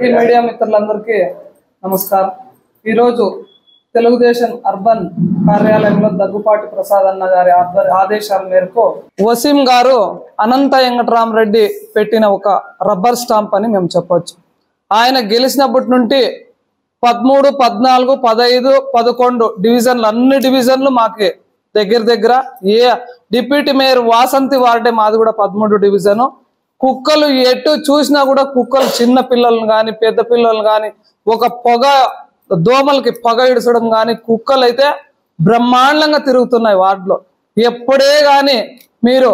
Media మిత్రులందరికీ నమస్కారం। ఈరోజు తెలుగుదేశం అర్బన్ కార్యాలయంలో దగ్గుపాటి ప్రసాద్ అన్న గారి ఆదేశాల మేరకు వసీం గారు అనంత వెంకటరామరెడ్డి పెట్టిన ఒక రబ్బర్ స్టాంప్ అని మేము చెప్పొచ్చు। ఆయన గెలిచినప్పటి నుండి 13, 14, 15, 11 డివిజన్లు అన్ని డివిజన్లు మాకే దగ్గర ఏ డిప్యూటీ మేయర్ వాసంతి వార్డే మాది కూడా 13 డివిజను। కుక్కలు ఎటు చూసినా కూడా కుక్కలు చిన్న పిల్లలను కానీ పెద్ద పిల్లలను కానీ ఒక పొగ దోమలకి పొగ ఇడచడం కానీ కుక్కలు అయితే బ్రహ్మాండంగా తిరుగుతున్నాయి వార్డులో। ఎప్పుడే కానీ మీరు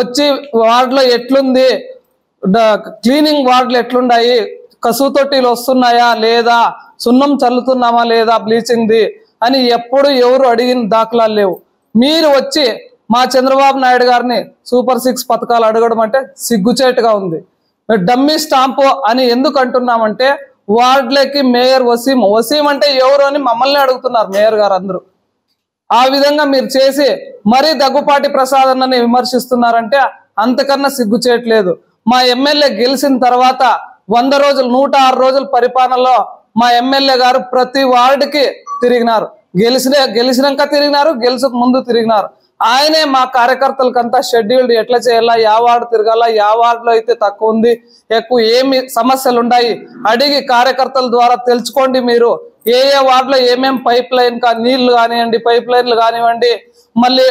వచ్చి వార్డులో ఎట్లుంది, క్లీనింగ్ వార్డులు ఎట్లున్నాయి, కసువు తొట్టిలు వస్తున్నాయా లేదా, సున్నం చల్లుతున్నామా లేదా బ్లీచింగ్ది అని ఎప్పుడు ఎవరు అడిగిన దాఖలాలు లేవు। మీరు వచ్చి మా చంద్రబాబు నాయుడు గారిని సూపర్ 6 పథకాలు అడగడం అంటే సిగ్గుచేటుగా ఉంది। డమ్మీ స్టాంపు అని ఎందుకు అంటున్నామంటే వార్డులకి మేయర్ వసీం అంటే ఎవరు అని మమ్మల్ని అడుగుతున్నారు మేయర్ గారు అందరూ। ఆ విధంగా మీరు చేసి మరీ దగ్గుపాటి ప్రసాద్ అన్నని విమర్శిస్తున్నారంటే అంతకన్నా సిగ్గుచేయట్లేదు। మా ఎమ్మెల్యే గెలిచిన తర్వాత 100 రోజులు 106 రోజుల పరిపాలనలో మా ఎమ్మెల్యే గారు ప్రతి వార్డుకి తిరిగినారు। గెలిచినాక తిరిగినారు, గెలిచక ముందు తిరిగినారు। ఆయనే మా కార్యకర్తలకంతా షెడ్యూల్డ్ ఎట్లా చేయాలా, యా వార్డు తిరగాల, యా వార్డులో అయితే తక్కువ ఉంది, ఎక్కువ ఏమి సమస్యలు ఉన్నాయి అడిగి కార్యకర్తల ద్వారా తెలుసుకోండి। మీరు ఏ వార్డులో ఏమేం పైప్ లైన్ నీళ్లు కానివ్వండి, పైప్ లైన్లు కానివ్వండి, మళ్ళీ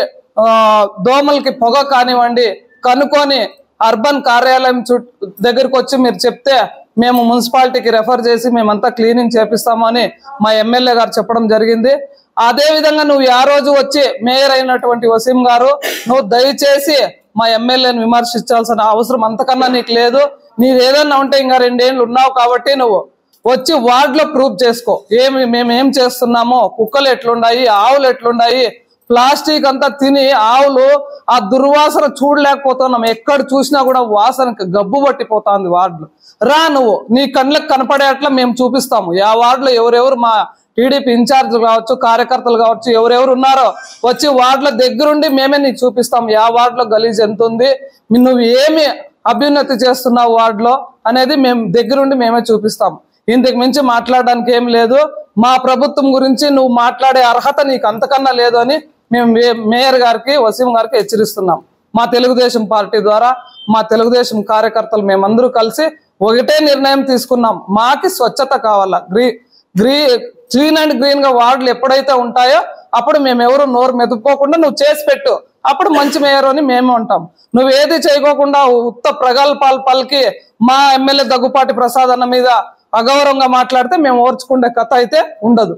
దోమలకి పొగ కానివ్వండి కనుక్కొని అర్బన్ కార్యాలయం దగ్గరికి వచ్చి మీరు చెప్తే మేము మున్సిపాలిటీకి రెఫర్ చేసి మేమంతా క్లీనింగ్ చేపిస్తామని మా ఎమ్మెల్యే గారు చెప్పడం జరిగింది। అదే విధంగా నువ్వు ఆ రోజు వచ్చి మేయర్ అయినటువంటి వసీం గారు నువ్వు దయచేసి మా ఎమ్మెల్యేని విమర్శించాల్సిన అవసరం అంతకన్నా నీకు లేదు। నీది ఏదన్నా ఉంటే ఇంకా 2 ఏళ్ళు ఉన్నావు కాబట్టి నువ్వు వచ్చి వార్డులో ప్రూఫ్ చేసుకో, మేమేం చేస్తున్నామో, కుక్కలు ఎట్లున్నాయి, ఆవులు ఎట్లున్నాయి, ప్లాస్టిక్ అంతా తిని ఆవులు ఆ దుర్వాసన చూడలేకపోతున్నాం, ఎక్కడ చూసినా కూడా వాసనకి గబ్బు పట్టిపోతుంది వార్డులో। రా నువ్వు నీ కళ్ళకి కనపడేట్లా మేము చూపిస్తాము। ఆ వార్డులో ఎవరెవరు మా టీడీపీ ఇన్ఛార్జ్ కావచ్చు, కార్యకర్తలు కావచ్చు, ఎవరెవరు ఉన్నారో వచ్చి వార్డుల దగ్గరుండి మేమే నీకు చూపిస్తాం। ఆ వార్డులో గలీజ్ ఎంత ఉంది, నువ్వు ఏమి అభ్యున్నతి చేస్తున్నావు వార్డులో అనేది మేము దగ్గరుండి మేమే చూపిస్తాం। ఇంతకు మించి మాట్లాడడానికి ఏం లేదు। మా ప్రభుత్వం గురించి నువ్వు మాట్లాడే అర్హత నీకు అంతకన్నా లేదు అని మేము మేయర్ గారికి వసీం గారికి హెచ్చరిస్తున్నాం। మా తెలుగుదేశం పార్టీ ద్వారా మా తెలుగుదేశం కార్యకర్తలు మేమందరూ కలిసి ఒకటే నిర్ణయం తీసుకున్నాం, మాకి స్వచ్ఛత కావాలా, క్లీన్ అండ్ గ్రీన్ గా వార్డులు ఎప్పుడైతే ఉంటాయో అప్పుడు మేమెవరు నోరు మెదుపుకోకుండా నువ్వు చేసి పెట్టు, అప్పుడు మంచి మేయర్ అని మేము ఉంటాం। నువ్వు ఏది చేయకోకుండా ఉత్త ప్రగల్భాలు పలికి మా ఎమ్మెల్యే దగ్గుపాటి ప్రసాద్ అన్న మీద అగౌరవంగా మాట్లాడితే మేము ఓర్చుకునే కథ అయితే ఉండదు।